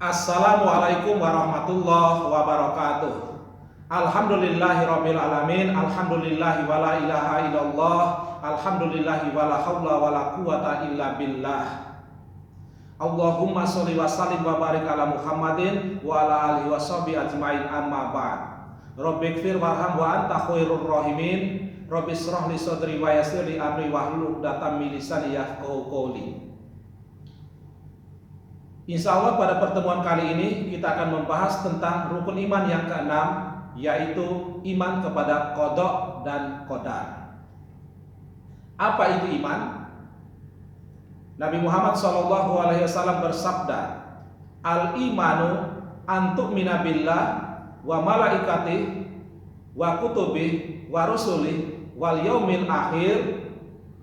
Assalamualaikum warahmatullahi wabarakatuh. Alhamdulillahirabbil alamin. Alhamdulillahi wala ilaha illallah. Alhamdulillahi wala haula wala quwata illa billah. Allahumma sholli wa sallim wa barik ala Muhammadin wa ala alihi washabihi ajmain, amma ba'd. Rabbighfir warham wa anta khairur rahimin. Rabbi shrah li sadri wa yassir li amri wahlul 'uqdatam min lisani yafqahu qawli. Insya Allah pada pertemuan kali ini kita akan membahas tentang rukun iman yang keenam, yaitu iman kepada qada dan qadar. Apa itu iman? Nabi Muhammad SAW bersabda, al-imanu antu'mina billah wa malaikatih wa kutubih wa rusulih wal yaumil akhir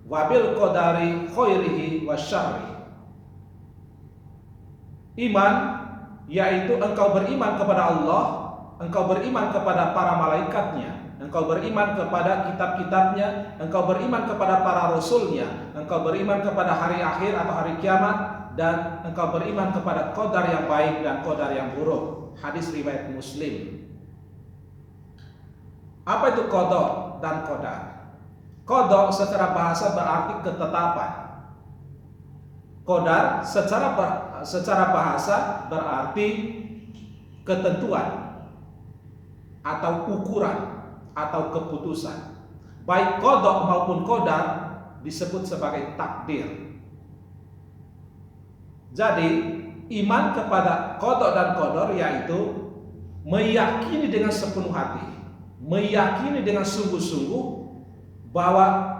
wa bil qadari khairihi wa syarrih. Iman yaitu engkau beriman kepada Allah, engkau beriman kepada para malaikatnya, engkau beriman kepada kitab-kitabnya, engkau beriman kepada para rasulnya, engkau beriman kepada hari akhir atau hari kiamat, dan engkau beriman kepada qadar yang baik dan qadar yang buruk. Hadis riwayat Muslim. Apa itu qada dan qadar? Qada secara bahasa berarti ketetapan. Qadar secara bahasa berarti ketentuan atau ukuran atau keputusan. Baik qada maupun qadar disebut sebagai takdir. Jadi iman kepada qada dan qadar yaitu meyakini dengan sepenuh hati, meyakini dengan sungguh-sungguh bahwa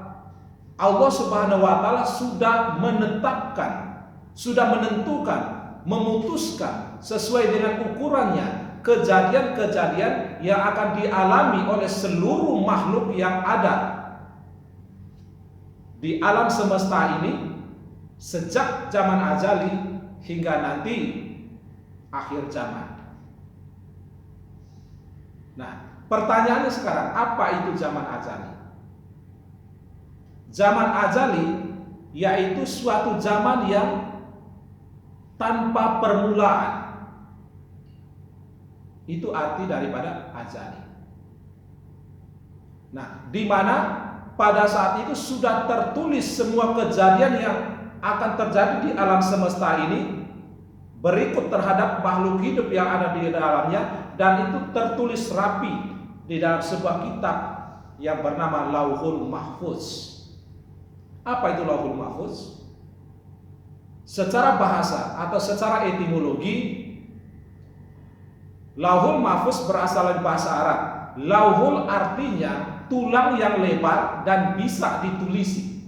Allah Subhanahu wa taala sudah menetapkan, sudah menentukan, memutuskan sesuai dengan ukurannya kejadian-kejadian yang akan dialami oleh seluruh makhluk yang ada di alam semesta ini sejak zaman azali hingga nanti akhir zaman. Nah, pertanyaannya sekarang, apa itu zaman azali? Zaman azali yaitu suatu zaman yang tanpa permulaan. Itu arti daripada azali. Nah, di mana pada saat itu sudah tertulis semua kejadian yang akan terjadi di alam semesta ini berikut terhadap makhluk hidup yang ada di dalamnya, dan itu tertulis rapi di dalam sebuah kitab yang bernama Lauhul Mahfuz. Apa itu Lauhul Mahfuz? Secara bahasa atau secara etimologi, Lauhul Mahfuz berasal dari bahasa Arab. Lauhul artinya tulang yang lebar dan bisa ditulisi.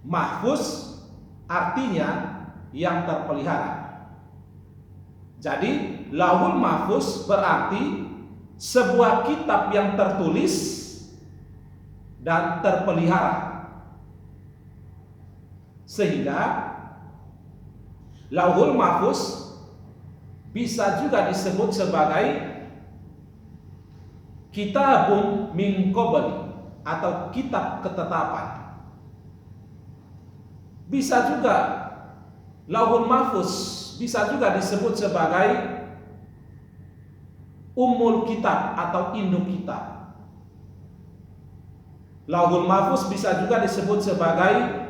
Mahfuz artinya yang terpelihara. Jadi Lauhul Mahfuz berarti sebuah kitab yang tertulis dan terpelihara, sehingga Lauhul Mahfuz bisa juga disebut sebagai kitabun min qabli atau kitab ketetapan. Bisa juga Lauhul Mahfuz bisa juga disebut sebagai ummul kitab atau induk kitab. Lauhul Mahfuz bisa juga disebut sebagai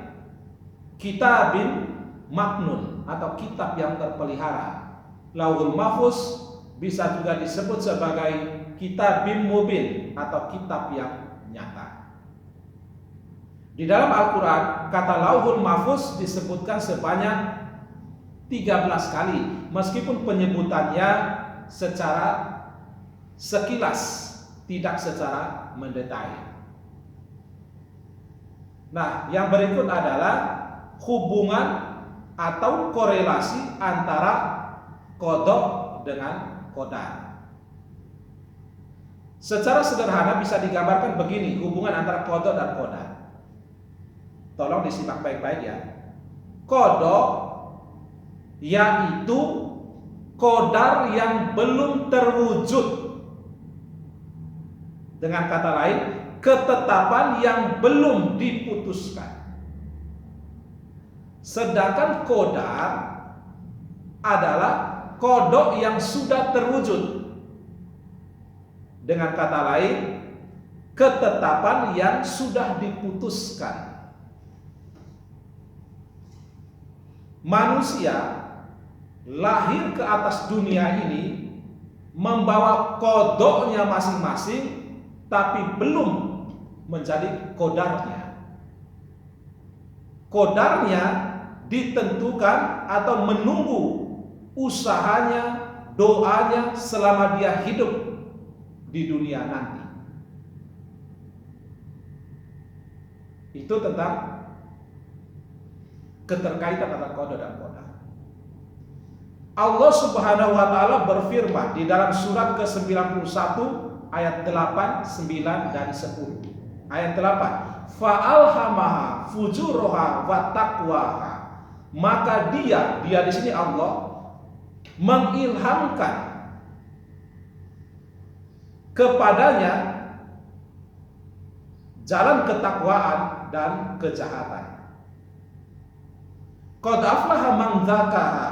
kitabin maknun atau kitab yang terpelihara. Lauhul Mahfuz bisa juga disebut sebagai kitabim mubin atau kitab yang nyata. Di dalam Al-Quran, kata Lauhul Mahfuz disebutkan sebanyak 13 kali, meskipun penyebutannya secara sekilas, tidak secara mendetail. Nah, yang berikut adalah hubungan atau korelasi antara qada dengan qadar. Secara sederhana bisa digambarkan begini hubungan antara qada dan qadar. Tolong disimak baik-baik ya. Qada yaitu qadar yang belum terwujud. Dengan kata lain, ketetapan yang belum diputuskan. Sedangkan qadar adalah qada yang sudah terwujud. Dengan kata lain, ketetapan yang sudah diputuskan. Manusia lahir ke atas dunia ini membawa kodoknya masing-masing, tapi belum menjadi kodarnya. Kodarnya ditentukan atau menunggu usahanya, doanya selama dia hidup di dunia nanti. Itu tentang keterkaitan antara qada dan qadar. Allah Subhanahu wa taala berfirman di dalam surat ke-91 ayat 8, 9 dan 10. Ayat 8, fa'alhamaha fujuraha wa taqwaha. Maka dia di sini Allah mengilhamkan kepadanya jalan ketakwaan dan kejahatan. Qad aflaha man dzakaha,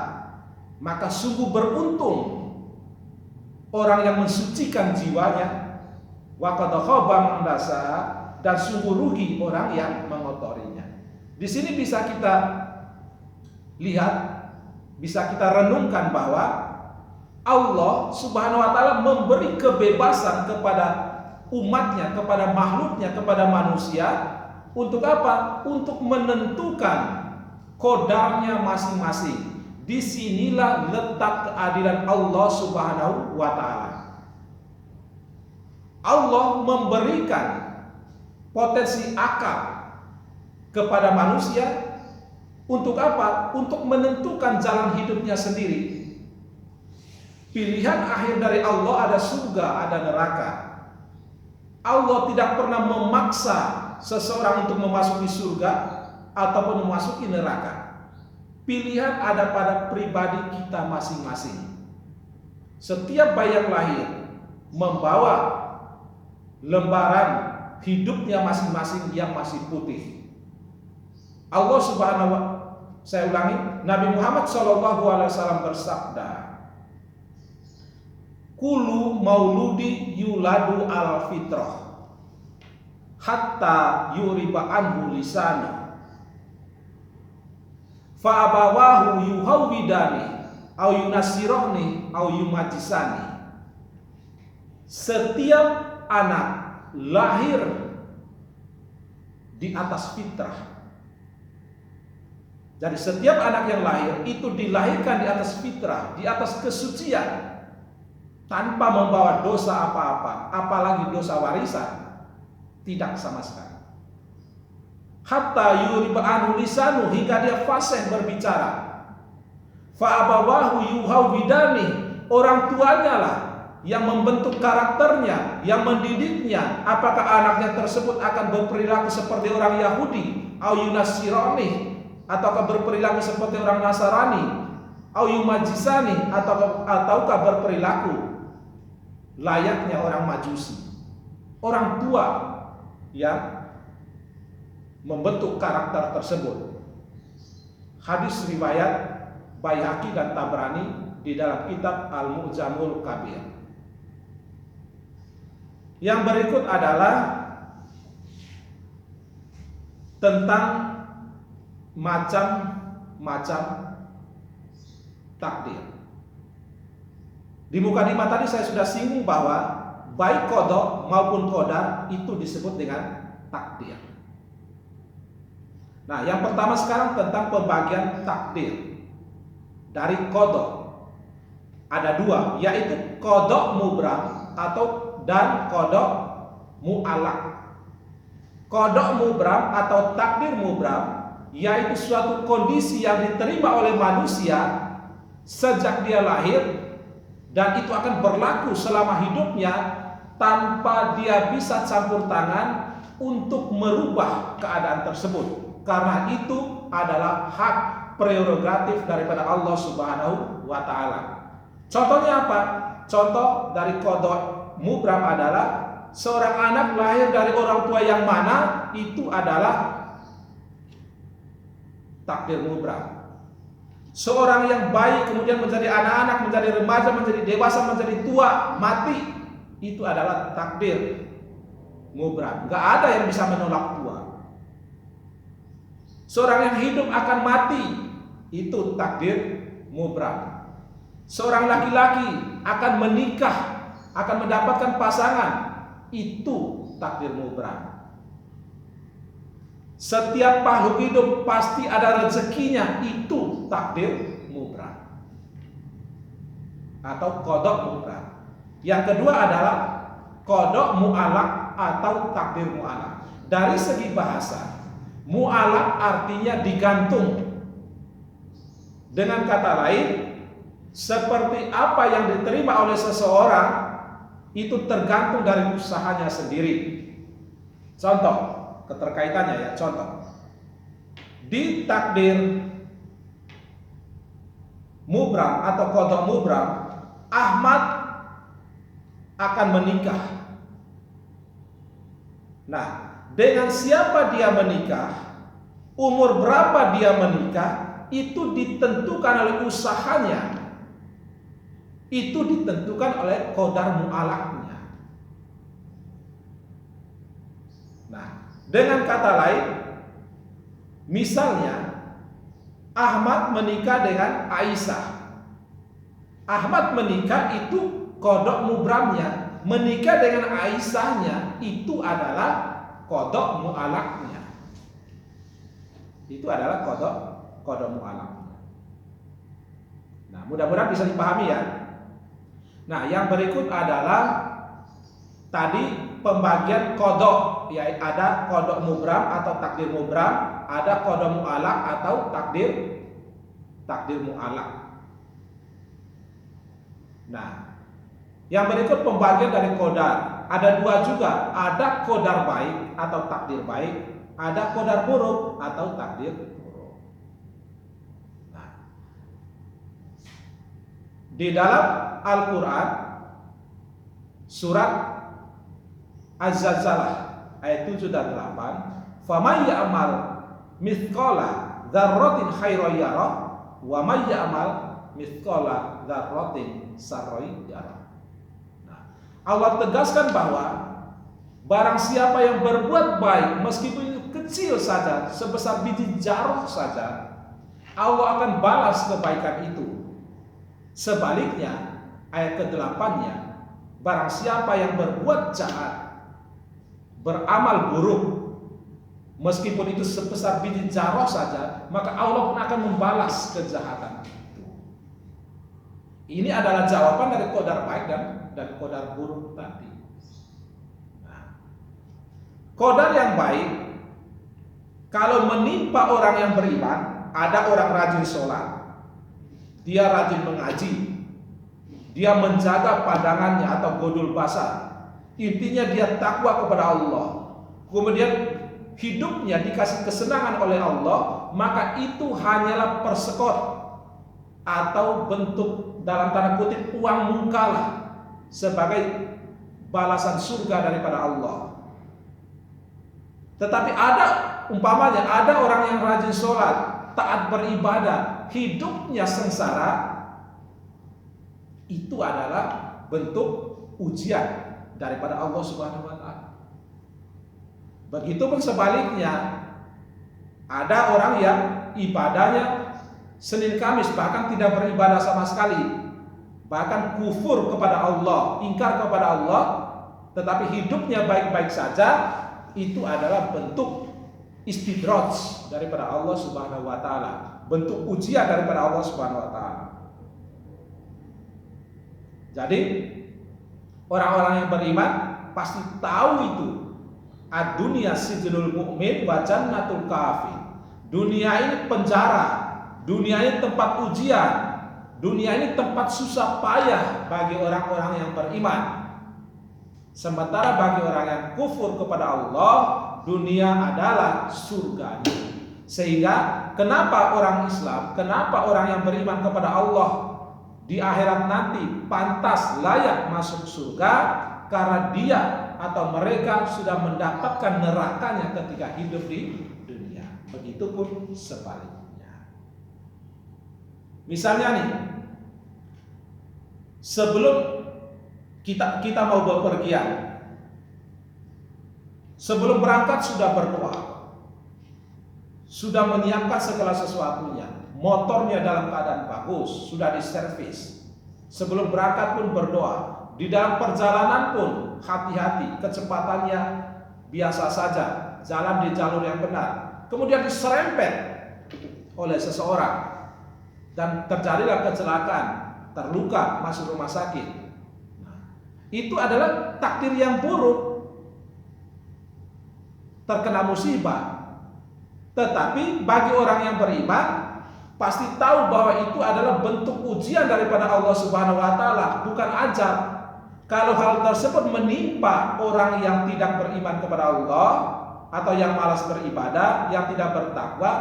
maka sungguh beruntung orang yang mensucikan jiwanya. Wa qad khaba man dassaha, dan sungguh rugi orang yang mengotorinya. Di sini bisa kita lihat, bisa kita renungkan bahwa Allah Subhanahu wa taala memberi kebebasan kepada umatnya, kepada makhluknya, kepada manusia. Untuk apa? Untuk menentukan qadarnya masing-masing. Disinilah letak keadilan Allah Subhanahu wa ta'ala. Allah memberikan potensi akal kepada manusia. Untuk apa? Untuk menentukan jalan hidupnya sendiri. Pilihan akhir dari Allah ada surga, ada neraka. Allah tidak pernah memaksa seseorang untuk memasuki surga ataupun memasuki neraka. Pilihan ada pada pribadi kita masing-masing. Setiap bayi yang lahir membawa lembaran hidupnya masing-masing yang masih putih. Allah Subhanahu wa, saya ulangi, Nabi Muhammad SAW bersabda, kullu mauludi yuladu al fitrah hatta yuriba anhu lisanu fa abawahu yuhawidani au yunasirani au yumajisani. Setiap anak lahir di atas fitrah. Jadi setiap anak yang lahir itu dilahirkan di atas fitrah, di atas kesucian, tanpa membawa dosa apa-apa, apalagi dosa warisan, tidak sama sekali. Hatta yuriba anhu lisanu, hingga dia fasih berbicara. Fa abawahu yuhawidani, orang tuanya lah yang membentuk karakternya, yang mendidiknya. Apakah anaknya tersebut akan berperilaku seperti orang Yahudi, au yunasirani, ataukah berperilaku seperti orang Nasrani, au yumajisani, ataukah berperilaku layaknya orang Majusi. Orang tua yang membentuk karakter tersebut. Hadis riwayat Baihaqi dan Tabrani di dalam kitab Al-Mu'jamul Kabir. Yang berikut adalah tentang macam-macam takdir. Di mukadimah tadi saya sudah singgung bahwa baik qada maupun qadar itu disebut dengan takdir. Nah, yang pertama sekarang tentang pembagian takdir dari qada. Ada dua, yaitu qada mubram dan qada mu'allaq. Qada mubram atau takdir mubram yaitu suatu kondisi yang diterima oleh manusia sejak dia lahir, dan itu akan berlaku selama hidupnya tanpa dia bisa campur tangan untuk merubah keadaan tersebut. Karena itu adalah hak prerogatif daripada Allah Subhanahu wa ta'ala. Contohnya apa? Contoh dari qada mubram adalah seorang anak lahir dari orang tua yang mana itu adalah takdir mubram. Seorang yang baik kemudian menjadi anak-anak, menjadi remaja, menjadi dewasa, menjadi tua, mati, itu adalah takdir mubram. Gak ada yang bisa menolak tua. Seorang yang hidup akan mati, itu takdir mubram. Seorang laki-laki akan menikah, akan mendapatkan pasangan, itu takdir mubram. Setiap makhluk hidup pasti ada rezekinya, itu takdir mubram atau qada mubram. Yang kedua adalah qada mu'allaq atau takdir mu'allaq. Dari segi bahasa, mu'allaq artinya digantung. Dengan kata lain, seperti apa yang diterima oleh seseorang itu tergantung dari usahanya sendiri. Contoh keterkaitannya ya, contoh di takdir mubram atau qada mubram, Ahmad akan menikah. Nah, dengan siapa dia menikah, umur berapa dia menikah, itu ditentukan oleh usahanya, itu ditentukan oleh qadar mu'allaqnya. Nah, dengan kata lain, misalnya Ahmad menikah dengan Aisyah. Ahmad menikah itu qada mubramnya, menikah dengan Aisyahnya itu adalah qada mu'allaqnya. Itu adalah qada mu'allaqnya. Nah, mudah-mudahan bisa dipahami ya. Nah, yang berikut adalah tadi pembagian qada, yaitu ada qada mubram atau takdir mubram, ada qada mu'allaq atau takdir mu'allaq. Nah, yang berikut pembagian dari qadar. Ada dua juga, ada qadar baik atau takdir baik, ada qadar buruk atau takdir buruk. Nah, di dalam Al-Quran surat Az-Zalzalah ayat 7 dan 8, "Faman ya'mal mithqala dzarratin khairan yarah wa may ya'mal mithqala dzarratin syarran yarah." Nah, Allah tegaskan bahwa barang siapa yang berbuat baik meskipun itu kecil saja, sebesar biji jarah saja, Allah akan balas kebaikan itu. Sebaliknya, ayat ke-8-nya, barang siapa yang berbuat jahat, beramal buruk, meskipun itu sebesar biji jarah saja, maka Allah pun akan membalas kejahatan itu. Ini adalah jawaban dari qadar baik dan qadar buruk tadi. Nah, qadar yang baik, kalau menimpa orang yang beriman, ada orang rajin sholat, dia rajin mengaji, dia menjaga pandangannya atau godul basar, intinya dia takwa kepada Allah, kemudian hidupnya dikasih kesenangan oleh Allah, maka itu hanyalah persekot atau bentuk dalam tanda kutip uang mukalah sebagai balasan surga daripada Allah. Tetapi ada umpamanya, ada orang yang rajin sholat, taat beribadah, hidupnya sengsara, itu adalah bentuk ujian daripada Allah Subhanahu wa taala. Begitupun sebaliknya, ada orang yang ibadahnya Senin Kamis bahkan tidak beribadah sama sekali, bahkan kufur kepada Allah, ingkar kepada Allah, tetapi hidupnya baik-baik saja, itu adalah bentuk istidraj daripada Allah Subhanahu wa taala, bentuk ujian daripada Allah Subhanahu wa taala. Jadi orang-orang yang beriman pasti tahu itu. Ad-dunya sijnul mu'min wa jannatul kafir. Dunia ini penjara, dunia ini tempat ujian, dunia ini tempat susah payah bagi orang-orang yang beriman. Sementara bagi orang yang kufur kepada Allah, dunia adalah surganya. Sehingga kenapa orang Islam, kenapa orang yang beriman kepada Allah di akhirat nanti pantas layak masuk surga, karena dia atau mereka sudah mendapatkan nerakanya ketika hidup di dunia. Begitupun sebaliknya. Misalnya nih, sebelum kita mau bepergian, sebelum berangkat sudah berdoa, sudah menyiapkan segala sesuatunya, motornya dalam keadaan bagus, sudah diservis. Sebelum berangkat pun berdoa, di dalam perjalanan pun hati-hati, kecepatannya biasa saja, jalan di jalur yang benar. Kemudian diserempet oleh seseorang dan terjadilah kecelakaan, terluka, masuk rumah sakit. Itu adalah takdir yang buruk, terkena musibah. Tetapi bagi orang yang beriman pasti tahu bahwa itu adalah bentuk ujian daripada Allah Subhanahu wa taala, bukan ajab. Kalau hal tersebut menimpa orang yang tidak beriman kepada Allah atau yang malas beribadah, yang tidak bertakwa,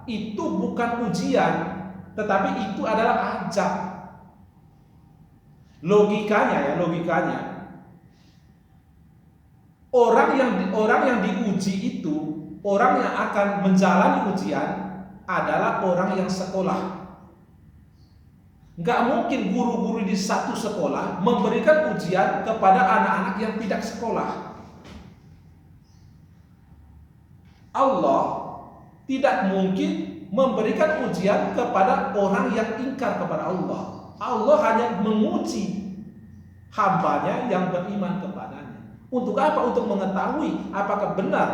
itu bukan ujian, tetapi itu adalah ajab. Logikanya orang yang diuji itu, orang yang akan menjalani ujian adalah orang yang sekolah. Nggak mungkin guru-guru di satu sekolah memberikan ujian kepada anak-anak yang tidak sekolah. Allah tidak mungkin memberikan ujian kepada orang yang ingkar kepada Allah. Allah hanya menguji hambanya yang beriman kepadanya. Untuk apa? Untuk mengetahui apakah benar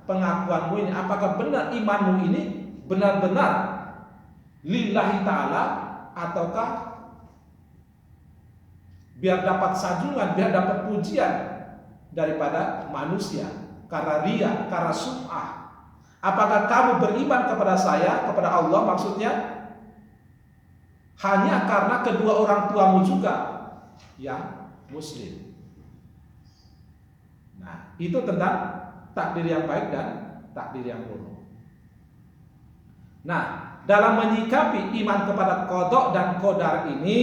pengakuanmu ini, apakah benar imanmu ini benar-benar lillahi ta'ala, ataukah biar dapat sanjungan, biar dapat pujian daripada manusia, karena ria, karena sum'ah. Apakah kamu beriman kepada saya, kepada Allah maksudnya, hanya karena kedua orang tuamu juga yang muslim. Nah, itu tentang takdir yang baik dan takdir yang buruk. Nah, dalam menyikapi iman kepada qada dan qadar ini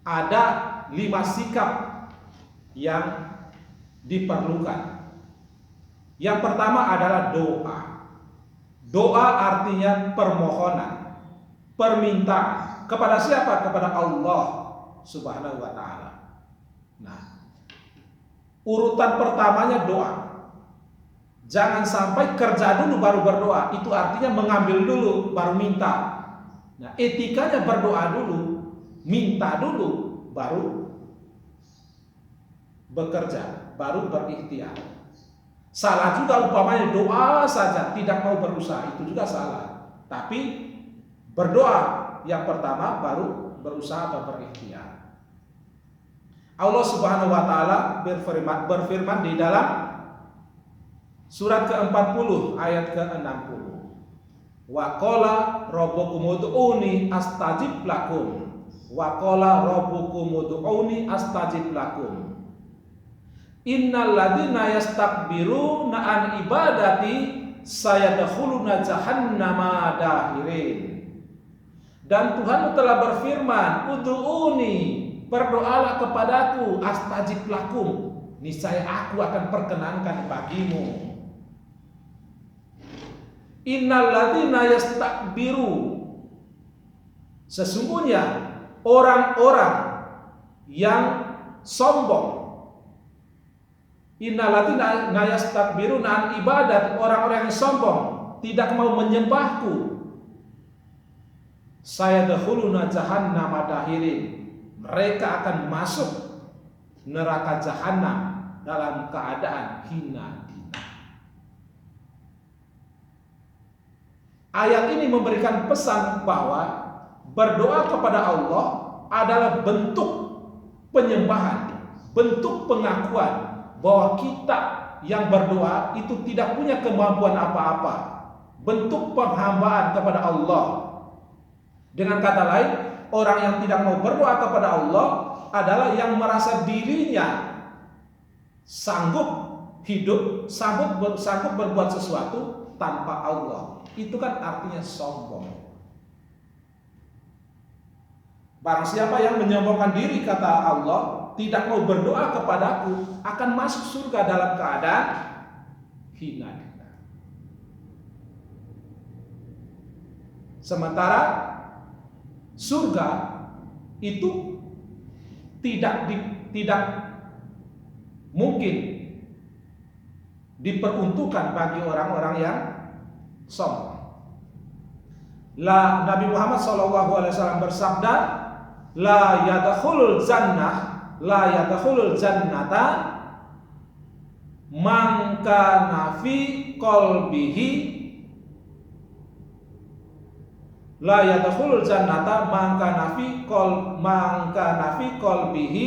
ada 5 sikap yang diperlukan. Yang pertama adalah doa. Doa artinya permohonan, permintaan. Kepada siapa? Kepada Allah Subhanahu wa ta'ala. Nah, urutan pertamanya doa. Jangan sampai kerja dulu baru berdoa. Itu artinya mengambil dulu baru minta. Nah, etikanya berdoa dulu, minta dulu, baru bekerja, baru berikhtiar. Salah juga umpamanya doa saja tidak mau berusaha, itu juga salah. Tapi berdoa yang pertama baru berusaha atau berikhtiar. Allah Subhanahu wa taala berfirman di dalam surat ke-40 ayat ke-60. Wa qala rabbukum ud'uni astajib lakum. Wa qala rabbukum ud'uni astajib lakum. Innal ladzina yastakbiruna an ibadati sayadkhuluna jahannama dakhirin. Dan Tuhan telah berfirman, ud'uni, berdoalah kepadaku, astajib lakum, niscaya aku akan perkenankan bagimu. Innal ladzina yastakbiru, sesungguhnya orang-orang yang sombong. Innal ladzina yastakbiruna an ibadat, orang-orang yang sombong tidak mau menyembahku. Sayadkhuluna jahannama dakhirin, mereka akan masuk neraka jahanam dalam keadaan hina. Ayat ini memberikan pesan bahwa berdoa kepada Allah adalah bentuk penyembahan, bentuk pengakuan bahwa kita yang berdoa itu tidak punya kemampuan apa-apa, bentuk penghambaan kepada Allah. Dengan kata lain, orang yang tidak mau berdoa kepada Allah adalah yang merasa dirinya sanggup hidup, sanggup berbuat sesuatu tanpa Allah. Itu kan artinya sombong. Barang siapa yang menyombongkan diri, kata Allah, tidak mau berdoa kepadaku, akan masuk surga dalam keadaan hina. Sementara surga itu tidak mungkin diperuntukkan bagi orang-orang yang sombong. Nabi Muhammad SAW bersabda, la yadkhulul jannata man kana fi qalbihi la yadkhulul jannata man kana fi qalbihi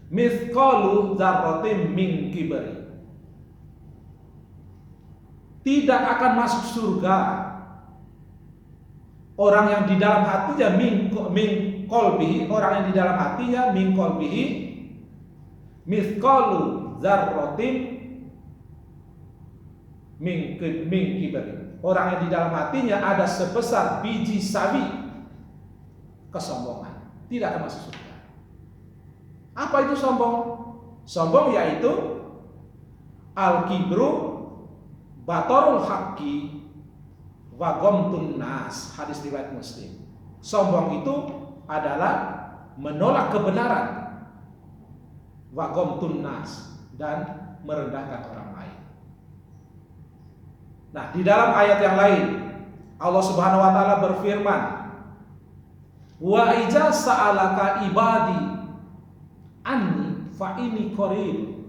mithqalu dzarratin min kibri. Tidak akan masuk surga orang yang di dalam hatinya min qalbihi, orang yang di dalam hatinya min qalbihi mithqalu dzarratin min kibri. Orang yang di dalam hatinya ada sebesar biji sawi kesombongan, tidak akan masuk surga. Apa itu sombong? Sombong yaitu al-kibru batarul haqqi wa ghamtun nas, hadis riwayat Muslim. Sombong itu adalah menolak kebenaran, wa ghamtun nas, dan merendahkan orang lain. Nah, di dalam ayat yang lain Allah Subhanahu wa taala berfirman, wa iza sa'alaka ibadi anni fa inni qarib.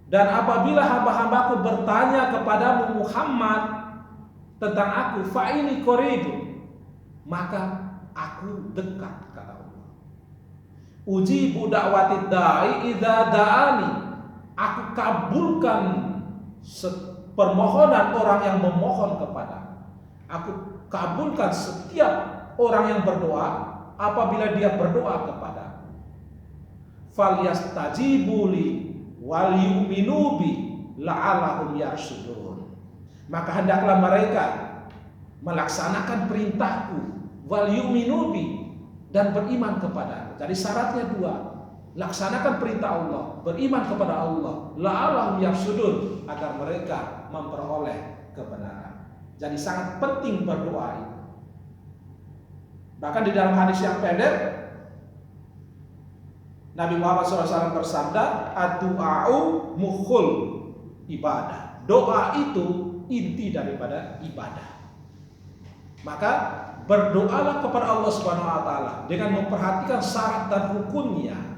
Dan apabila hamba-hambaku bertanya kepadamu Muhammad tentang aku, fa inni qarib, maka aku dekat, kata Allah. Ujibu da'watid da'i idza da'ani. Aku kabulkan permohonan orang yang memohon kepada. Aku kabulkan setiap orang yang berdoa apabila dia berdoa kepada. Falyastajibu li wal yu'minu bi la'allahum yarshudun. Maka hendaklah mereka melaksanakan perintahku, wal yu'minu bi, dan beriman kepada. Jadi syaratnya dua. Laksanakan perintah Allah, beriman kepada Allah, la'allahum yarshudun, agar mereka memperoleh kebenaran. Jadi sangat penting berdoa itu. Bahkan di dalam hadis yang pendek Nabi Muhammad SAW bersabda, ad-du'a'u mukhul ibadah. Doa itu inti daripada ibadah. Maka berdoalah kepada Allah Subhanahu wa taala dengan memperhatikan syarat dan rukunnya.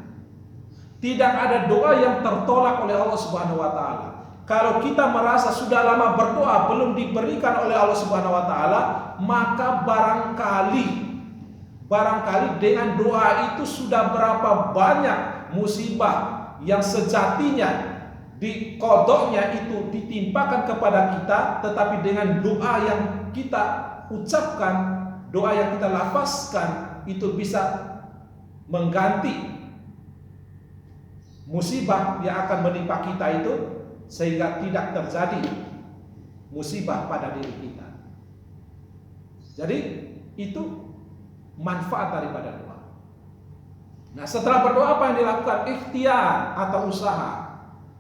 Tidak ada doa yang tertolak oleh Allah Subhanahu wa taala. Kalau kita merasa sudah lama berdoa belum diberikan oleh Allah Subhanahu wa taala, maka barangkali dengan doa itu sudah berapa banyak musibah yang sejatinya di kodoknya itu ditimpakan kepada kita, tetapi dengan doa yang kita ucapkan, doa yang kita lafazkan itu bisa mengganti musibah yang akan menimpa kita itu, sehingga tidak terjadi musibah pada diri kita. Jadi itu manfaat daripada doa. Nah, setelah berdoa apa yang dilakukan? Ikhtiar atau usaha.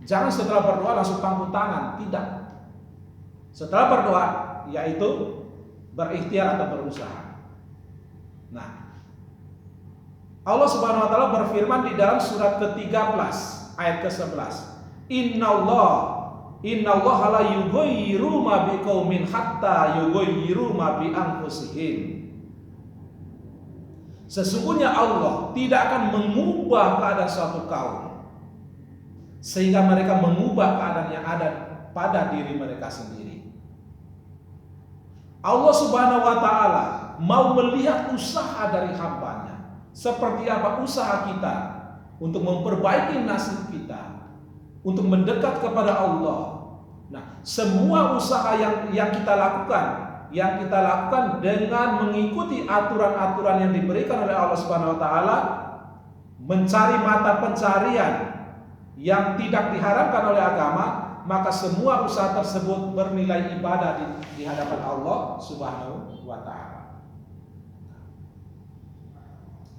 Jangan setelah berdoa langsung pangku tangan, tidak. Setelah berdoa yaitu berikhtiar atau berusaha. Nah, Allah Subhanahu wa taala berfirman di dalam surat ke-13 ayat ke-11, Innallaha la yughayyiru ma biqaumin hatta yughayyiru ma bi anfusihim. Sesungguhnya Allah tidak akan mengubah keadaan suatu kaum sehingga mereka mengubah keadaan yang ada pada diri mereka sendiri. Allah Subhanahu wa taala mau melihat usaha dari hambanya. Seperti apa usaha kita untuk memperbaiki nasib kita, untuk mendekat kepada Allah. Nah, semua usaha yang kita lakukan dengan mengikuti aturan-aturan yang diberikan oleh Allah Subhanahu wa taala, mencari mata pencarian yang tidak diharamkan oleh agama, maka semua usaha tersebut bernilai ibadah di hadapan Allah Subhanahu wa taala.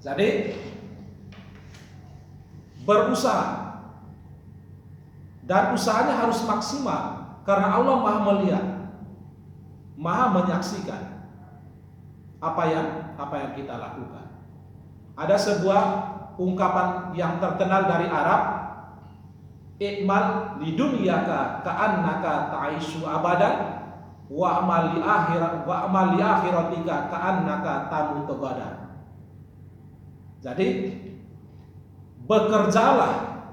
Jadi berusaha, dan usahanya harus maksimal karena Allah Maha melihat, Maha menyaksikan. apa yang kita lakukan. Ada sebuah ungkapan yang terkenal dari Arab, "I'mal lidunyaka ka'annaka ta'ishu abadan wa amal li akhiratika ka'annaka tamutu gadan." Jadi bekerjalah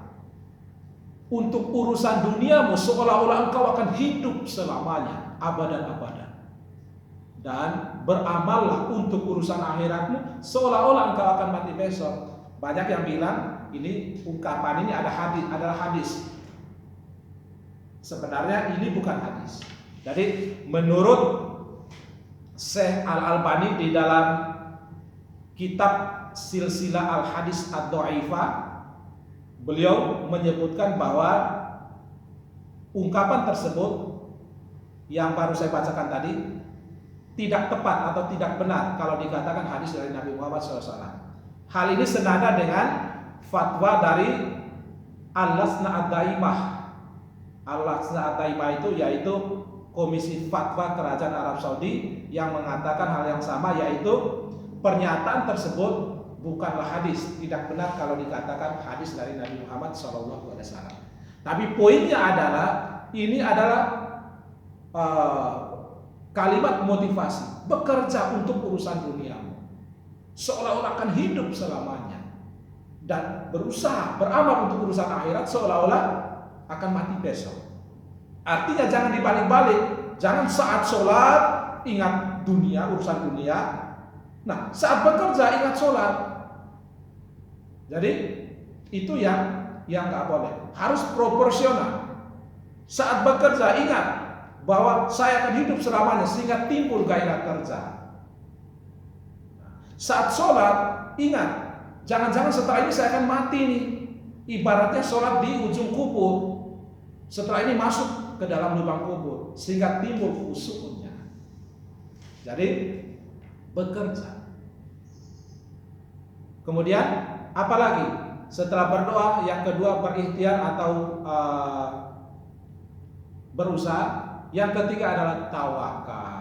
untuk urusan duniamu seolah-olah engkau akan hidup selamanya, abadan-abadan. Dan beramallah untuk urusan akhiratmu seolah-olah engkau akan mati besok. Banyak yang bilang ini ungkapan ini adalah hadis. Sebenarnya ini bukan hadis. Jadi menurut Syekh Al-Albani di dalam kitab Silsilah Al-Hadis Ad-Dhaifah, beliau menyebutkan bahwa ungkapan tersebut yang baru saya bacakan tadi tidak tepat atau tidak benar kalau dikatakan hadis dari Nabi Muhammad SAW. Hal ini senada dengan fatwa dari Al-Lajnah Ad-Daimah. Al-Lajnah Ad-Daimah itu yaitu Komisi Fatwa Kerajaan Arab Saudi yang mengatakan hal yang sama, yaitu pernyataan tersebut bukanlah hadis, tidak benar kalau dikatakan hadis dari Nabi Muhammad SAW. Tapi poinnya adalah ini adalah kalimat motivasi, bekerja untuk urusan duniamu seolah-olah akan hidup selamanya, dan berusaha beramal untuk urusan akhirat seolah-olah akan mati besok. Artinya jangan dibalik-balik, jangan saat sholat ingat dunia, urusan dunia, nah saat bekerja ingat sholat. Jadi itu yang nggak boleh, harus proporsional. Saat bekerja ingat bahwa saya akan hidup selamanya sehingga timbul gairah kerja. Saat sholat ingat, jangan-jangan setelah ini saya akan mati nih. Ibaratnya sholat di ujung kubur, setelah ini masuk ke dalam lubang kubur sehingga timbul khusyuknya. Jadi bekerja. Kemudian apalagi setelah berdoa, yang kedua berikhtiar atau berusaha. Yang ketiga adalah tawakal.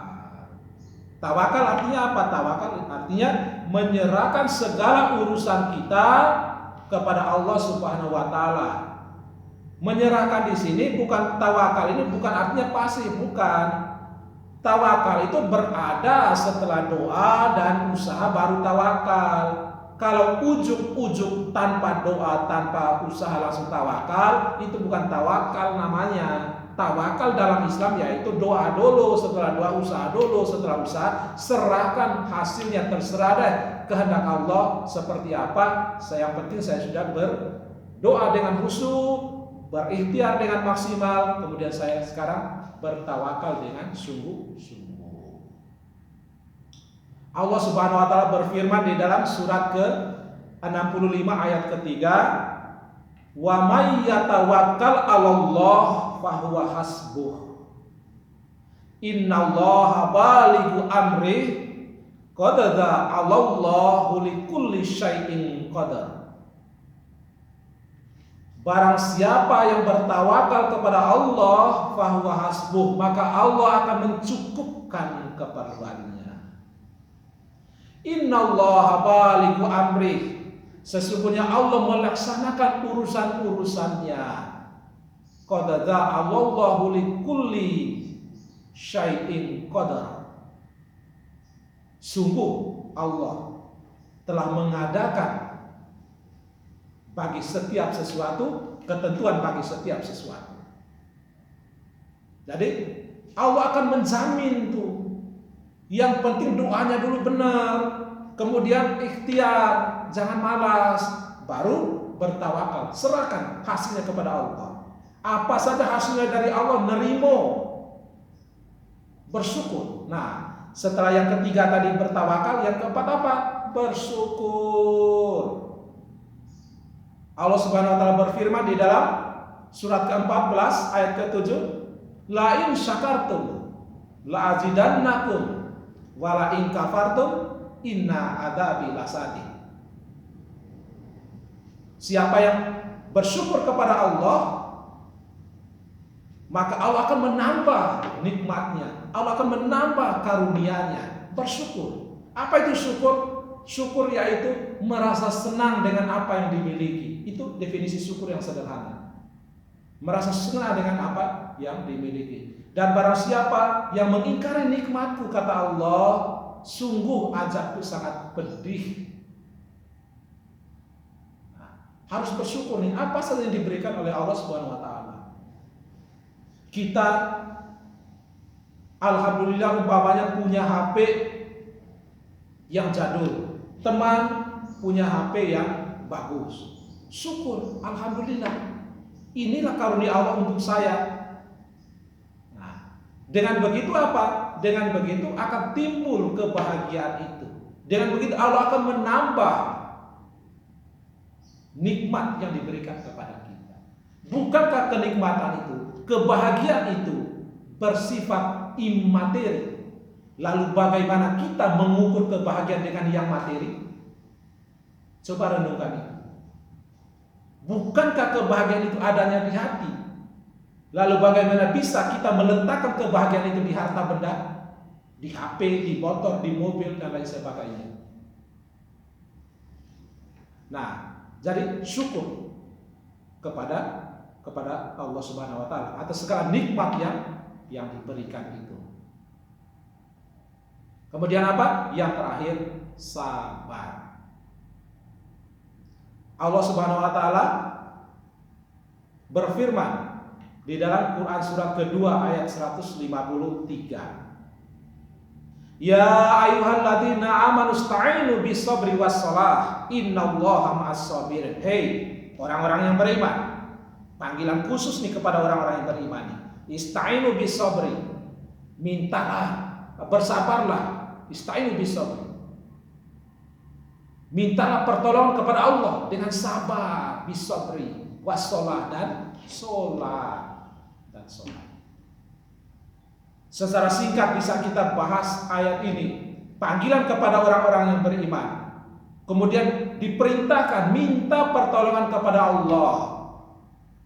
Tawakal artinya apa? Tawakal artinya menyerahkan segala urusan kita kepada Allah Subhanahu wa taala. Menyerahkan di sini bukan tawakal, ini bukan artinya pasif, bukan. Tawakal itu berada setelah doa dan usaha baru tawakal. Kalau ujuk-ujuk tanpa doa, tanpa usaha langsung tawakal, itu bukan tawakal namanya. Tawakal dalam Islam yaitu doa dulu, setelah doa usaha dulu, setelah usaha serahkan hasilnya, terserah deh kehendak Allah seperti apa. Yang penting saya sudah berdoa dengan khusyuk, berikhtiar dengan maksimal, kemudian saya sekarang bertawakal dengan sungguh-sungguh. Allah Subhanahu wa taala berfirman di dalam surat ke-65 ayat ketiga, "Wa may yatawakkal 'alallah fahuwa hasbuh. Innallaha balighu amri qad ja'alallahu likulli syai'in qadar." Barang siapa yang bertawakal kepada Allah, fahuwa hasbuh, maka Allah akan mencukupkan keperluannya. Innallaha balighu amri, sesungguhnya Allah melaksanakan urusan-urusannya. Qad ja'alallahu likulli syai'in qadar. Sungguh Allah telah mengadakan bagi setiap sesuatu ketentuan bagi setiap sesuatu. Jadi Allah akan menjamin tuh. Yang penting doanya dulu benar, kemudian ikhtiar, jangan malas, baru bertawakal, serahkan hasilnya kepada Allah. Apa saja hasilnya dari Allah, nerimo, bersyukur. Nah, setelah yang ketiga tadi bertawakal, yang keempat apa? Bersyukur. Allah Subhanahu wa taala berfirman di dalam surat ke-14 ayat ke-7, "La in syakartum la azidannakum wa la in kafartum inna adzabi lasadid." Siapa yang bersyukur kepada Allah, maka Allah akan menambah nikmatnya, Allah akan menambah karunia-Nya. Bersyukur. Apa itu syukur? Syukur yaitu merasa senang dengan apa yang dimiliki. Itu definisi syukur yang sederhana. Merasa senang dengan apa yang dimiliki. Dan barang siapa yang mengingkari nikmatku, kata Allah, sungguh azabku sangat pedih. Nah, harus bersyukur nih apa saja yang diberikan oleh Allah Subhanahu wa taala. Kita alhamdulillah umpamanya punya HP yang jadul, teman punya HP yang bagus. Syukur, alhamdulillah. Inilah karunia Allah untuk saya. Nah, dengan begitu apa? Dengan begitu akan timbul kebahagiaan itu. Dengan begitu Allah akan menambah nikmat yang diberikan kepada kita. Bukankah kenikmatan itu, kebahagiaan itu bersifat imateri? Lalu bagaimana kita mengukur kebahagiaan dengan yang materi? Coba renungkan itu. Bukankah kebahagiaan itu adanya di hati? Lalu bagaimana bisa kita meletakkan kebahagiaan itu di harta benda? Di HP, di motor, di mobil, dan lain sebagainya. Nah, jadi syukur kepada Allah Subhanahu wa taala atas segala nikmat yang diberikan itu. Kemudian apa? Yang terakhir, sabar. Allah Subhanahu wa taala berfirman di dalam Quran surat kedua ayat 153. Ya ayyuhalladzina amanu ista'inu bis-sabri was-shalah innallaha ma'as-sabirin. Hei orang-orang yang beriman. Panggilan khusus nih kepada orang-orang yang beriman. Ista'inu bis-sabri. Mintalah, bersabarlah. Ista'inu bis-sabri. Mintalah pertolongan kepada Allah dengan sabar, bis-sabri, was-shalah, dan sholat. Secara singkat bisa kita bahas ayat ini. Panggilan kepada orang-orang yang beriman. Kemudian diperintahkan minta pertolongan kepada Allah.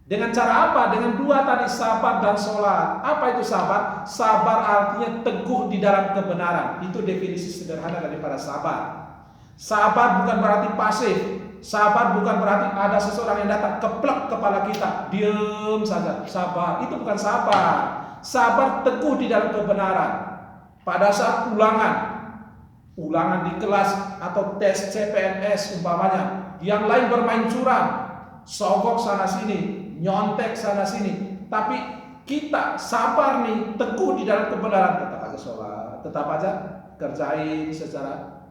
Dengan cara apa? Dengan dua tadi, sabar dan sholat. Apa itu sabar? Sabar artinya teguh di dalam kebenaran. Itu definisi sederhana daripada sabar. Sabar bukan berarti pasif. Sabar bukan berarti ada seseorang yang datang keplek kepala kita, diam saja. Sabar itu bukan sabar. Sabar teguh di dalam kebenaran. Pada saat ulangan di kelas atau tes CPNS umpamanya, yang lain bermain curang, sogok sana sini, nyontek sana sini, tapi kita sabar nih, teguh di dalam kebenaran, tetap aja sholat, tetap aja kerjain secara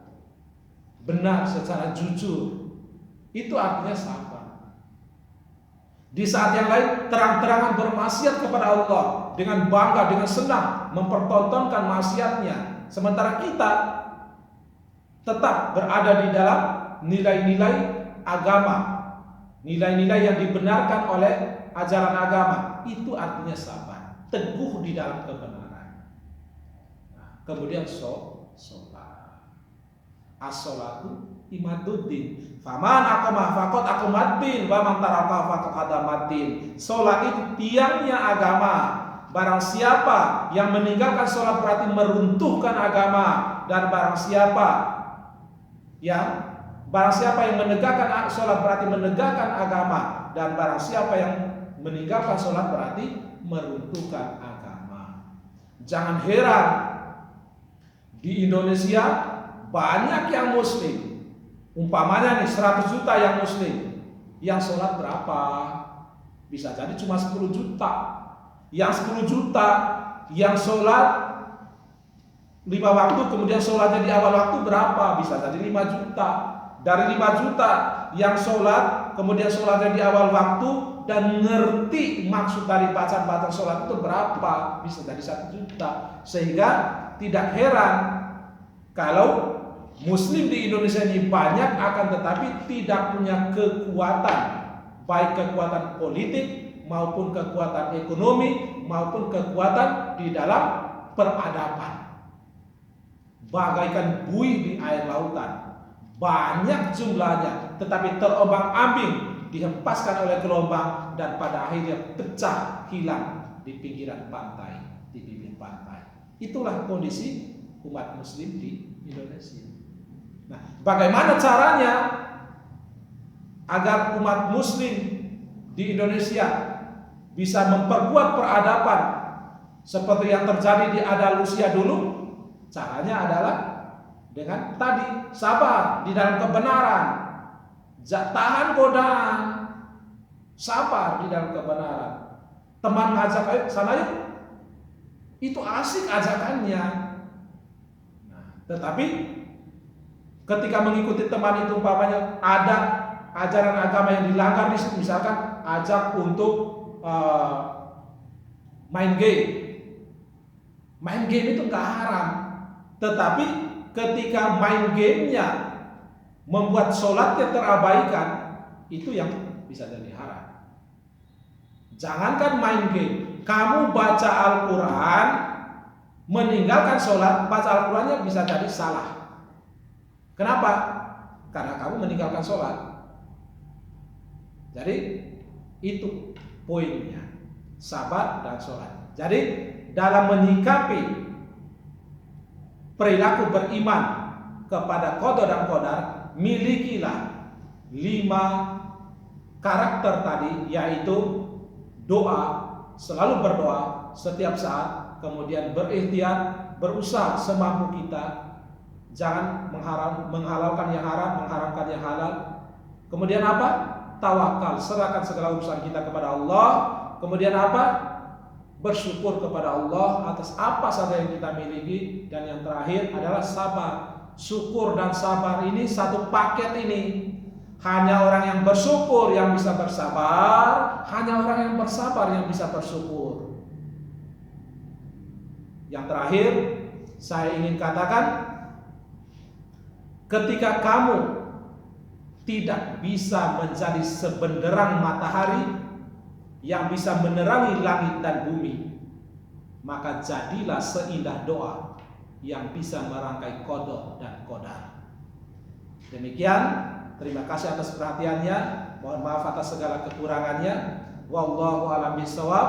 benar, secara jujur. Itu artinya sabar. Di saat yang lain terang-terangan bermaksiat kepada Allah dengan bangga, dengan senang mempertontonkan maksiatnya, sementara kita tetap berada di dalam nilai-nilai agama, nilai-nilai yang dibenarkan oleh ajaran agama. Itu artinya sabar, teguh di dalam kebenaran. Nah, kemudian sholat. As-sholatu imaduddin. Faman aqamah faqad aqamaddin wa man taraka faqad hadamaddin. Salat itu tiangnya agama. Barang siapa yang meninggalkan salat berarti meruntuhkan agama, dan barang siapa yang menegakkan salat berarti menegakkan agama, dan barang siapa yang meninggalkan salat berarti meruntuhkan agama. Jangan heran di Indonesia banyak yang muslim. Umpamanya nih 100 juta yang muslim, yang sholat berapa? Bisa jadi cuma 10 juta. Yang 10 juta yang sholat 5 waktu, kemudian sholatnya di awal waktu berapa? Bisa jadi 5 juta. Dari 5 juta yang sholat, kemudian sholatnya di awal waktu dan ngerti maksud dari bacaan sholat itu berapa? Bisa jadi 1 juta. Sehingga tidak heran kalau Muslim di Indonesia ini banyak, akan tetapi tidak punya kekuatan, baik kekuatan politik maupun kekuatan ekonomi maupun kekuatan di dalam peradaban. Bagaikan buih di air lautan, banyak jumlahnya, tetapi terombang-ambing, dihempaskan oleh gelombang dan pada akhirnya pecah, hilang di pinggiran pantai, di bibir pantai. Itulah kondisi umat Muslim di Indonesia. Nah, bagaimana caranya agar umat muslim di Indonesia bisa memperkuat peradaban seperti yang terjadi di Andalusia dulu? Caranya adalah dengan tadi sabar di dalam kebenaran, tahan godaan, sabar di dalam kebenaran. Teman ngajak, ayo sana yuk, itu asik ajakannya. Nah, tetapi ketika mengikuti teman itu umpamanya ada ajaran agama yang dilanggar di situ, misalkan ajak untuk main game itu nggak haram, tetapi ketika main gamenya membuat sholatnya terabaikan, itu yang bisa jadi haram. Jangankan main game, kamu baca Al-Quran, meninggalkan sholat, baca Al-Qurannya bisa jadi salah. Kenapa? Karena kamu meninggalkan sholat. Jadi itu poinnya, sabar dan sholat. Jadi dalam menyikapi perilaku beriman kepada qada dan qadar, milikilah 5 karakter tadi, yaitu doa, selalu berdoa setiap saat, kemudian berikhtiar, berusaha semampu kita, jangan menghalalkan yang haram, mengharamkan yang halal. Kemudian apa? Tawakal, serahkan segala urusan kita kepada Allah. Kemudian apa? Bersyukur kepada Allah atas apa saja yang kita miliki. Dan yang terakhir adalah sabar. Syukur dan sabar ini satu paket ini. Hanya orang yang bersyukur yang bisa bersabar, hanya orang yang bersabar yang bisa bersyukur. Yang terakhir, saya ingin katakan, ketika kamu tidak bisa menjadi sebenderang matahari yang bisa menerangi langit dan bumi, maka jadilah seindah doa yang bisa merangkai qada dan qadar. Demikian. Terima kasih atas perhatiannya. Mohon maaf atas segala kekurangannya. Wallahu a'lam bishawab.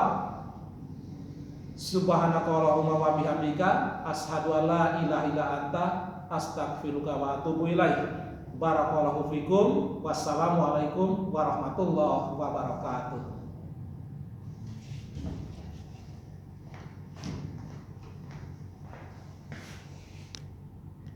Subhanakallahumma wa bihamdika asyhadu an la ilaha illa anta astaghfiruka wa atubu ilaik. Barakallahu fikum. Wassalamualaikum warahmatullahi wabarakatuh.